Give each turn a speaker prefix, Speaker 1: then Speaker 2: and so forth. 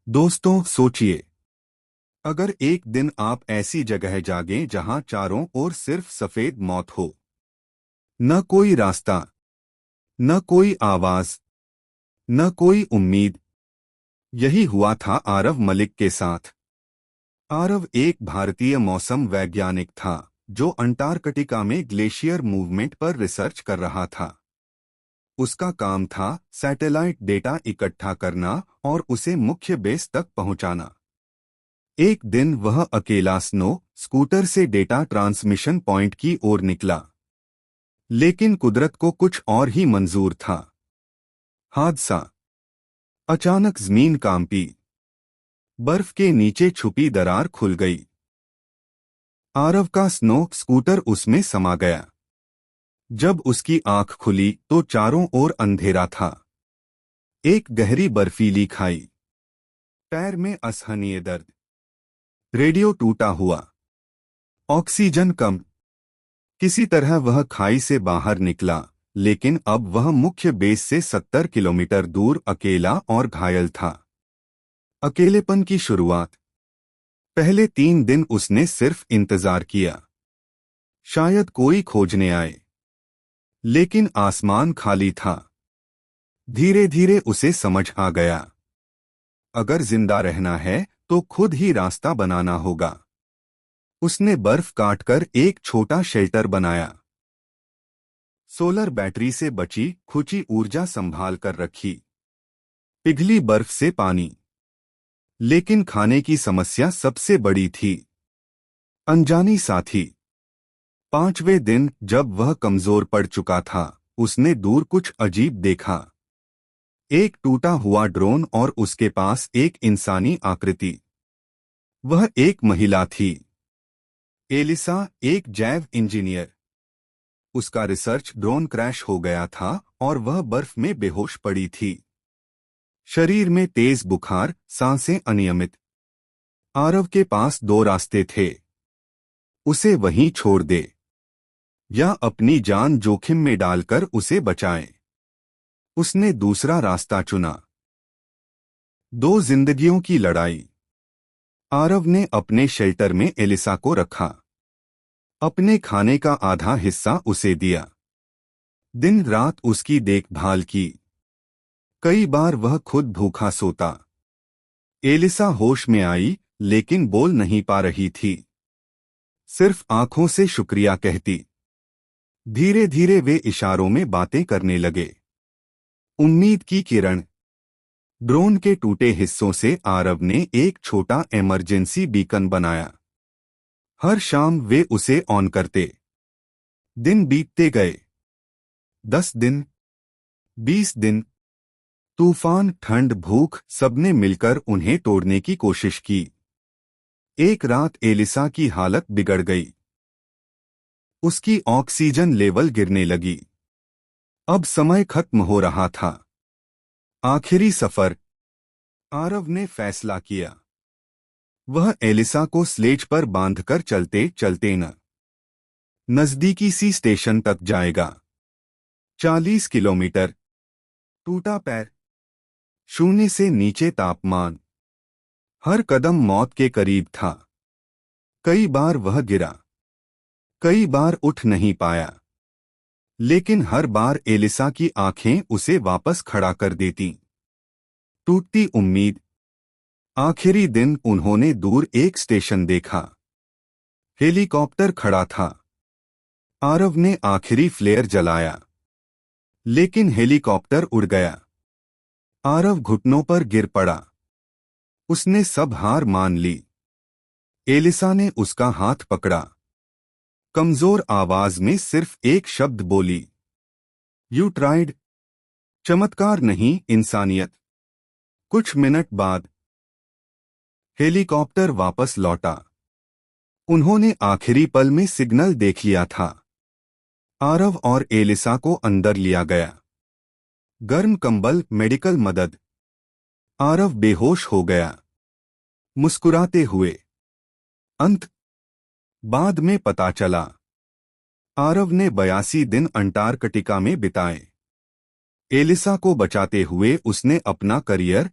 Speaker 1: दोस्तों सोचिए, अगर एक दिन आप ऐसी जगह जागें जहां चारों ओर सिर्फ सफेद मौत हो, न कोई रास्ता, न कोई आवाज, न कोई उम्मीद। यही हुआ था आरव मलिक के साथ। आरव एक भारतीय मौसम वैज्ञानिक था जो अंटार्कटिका में ग्लेशियर मूवमेंट पर रिसर्च कर रहा था। उसका काम था सैटेलाइट डेटा इकट्ठा करना और उसे मुख्य बेस तक पहुंचाना। एक दिन वह अकेला स्नो स्कूटर से डेटा ट्रांसमिशन पॉइंट की ओर निकला, लेकिन कुदरत को कुछ और ही मंजूर था। हादसा। अचानक जमीन कांपी, बर्फ के नीचे छुपी दरार खुल गई। आरव का स्नो स्कूटर उसमें समा गया। जब उसकी आंख खुली तो चारों ओर अंधेरा था। एक गहरी बर्फीली खाई, पैर में असहनीय दर्द, रेडियो टूटा हुआ, ऑक्सीजन कम। किसी तरह वह खाई से बाहर निकला, लेकिन अब वह मुख्य बेस से 70 किलोमीटर दूर अकेला और घायल था। अकेलेपन की शुरुआत। पहले 3 दिन उसने सिर्फ इंतजार किया, शायद कोई खोजने आए, लेकिन आसमान खाली था। धीरे धीरे उसे समझ आ गया, अगर जिंदा रहना है तो खुद ही रास्ता बनाना होगा। उसने बर्फ काटकर एक छोटा शेल्टर बनाया। सोलर बैटरी से बची खुची ऊर्जा संभाल कर रखी। पिघली बर्फ से पानी। लेकिन खाने की समस्या सबसे बड़ी थी। अनजानी साथी। 5वें दिन जब वह कमजोर पड़ चुका था, उसने दूर कुछ अजीब देखा। एक टूटा हुआ ड्रोन और उसके पास एक इंसानी आकृति। वह एक महिला थी, एलिसा, एक जैव इंजीनियर। उसका रिसर्च ड्रोन क्रैश हो गया था और वह बर्फ में बेहोश पड़ी थी। शरीर में तेज बुखार, सांसें अनियमित। आरव के पास 2 रास्ते थे, उसे वहीं छोड़ दे या अपनी जान जोखिम में डालकर उसे बचाएं। उसने दूसरा रास्ता चुना। 2 जिंदगियों की लड़ाई। आरव ने अपने शेल्टर में एलिसा को रखा, अपने खाने का आधा हिस्सा उसे दिया, दिन रात उसकी देखभाल की। कई बार वह खुद भूखा सोता। एलिसा होश में आई, लेकिन बोल नहीं पा रही थी, सिर्फ आंखों से शुक्रिया कहती। धीरे धीरे वे इशारों में बातें करने लगे। उम्मीद की किरण। ड्रोन के टूटे हिस्सों से आरव ने एक छोटा इमरजेंसी बीकन बनाया। हर शाम वे उसे ऑन करते। दिन बीतते गए। 10 दिन, 20 दिन। तूफान, ठंड, भूख, सबने मिलकर उन्हें तोड़ने की कोशिश की। एक रात एलिसा की हालत बिगड़ गई। उसकी ऑक्सीजन लेवल गिरने लगी। अब समय खत्म हो रहा था। आखिरी सफर। आरव ने फैसला किया, वह एलिसा को स्लेज पर बांधकर चलते चलते नजदीकी सी स्टेशन तक जाएगा। 40 किलोमीटर। टूटा पैर, शून्य से नीचे तापमान। हर कदम मौत के करीब था। कई बार वह गिरा, कई बार उठ नहीं पाया, लेकिन हर बार एलिसा की आंखें उसे वापस खड़ा कर देती। टूटती उम्मीद। आखिरी दिन उन्होंने दूर एक स्टेशन देखा। हेलीकॉप्टर खड़ा था। आरव ने आखिरी फ्लेयर जलाया, लेकिन हेलीकॉप्टर उड़ गया। आरव घुटनों पर गिर पड़ा। उसने सब हार मान ली। एलिसा ने उसका हाथ पकड़ा। कमजोर आवाज में सिर्फ एक शब्द बोली, यू ट्राइड। चमत्कार नहीं, इंसानियत। कुछ मिनट बाद हेलीकॉप्टर वापस लौटा। उन्होंने आखिरी पल में सिग्नल देख लिया था। आरव और एलिसा को अंदर लिया गया। गर्म कंबल, मेडिकल मदद। आरव बेहोश हो गया, मुस्कुराते हुए। अंत। बाद में पता चला, आरव ने 82 दिन अंटार्कटिका में बिताए। एलिसा को बचाते हुए उसने अपना करियर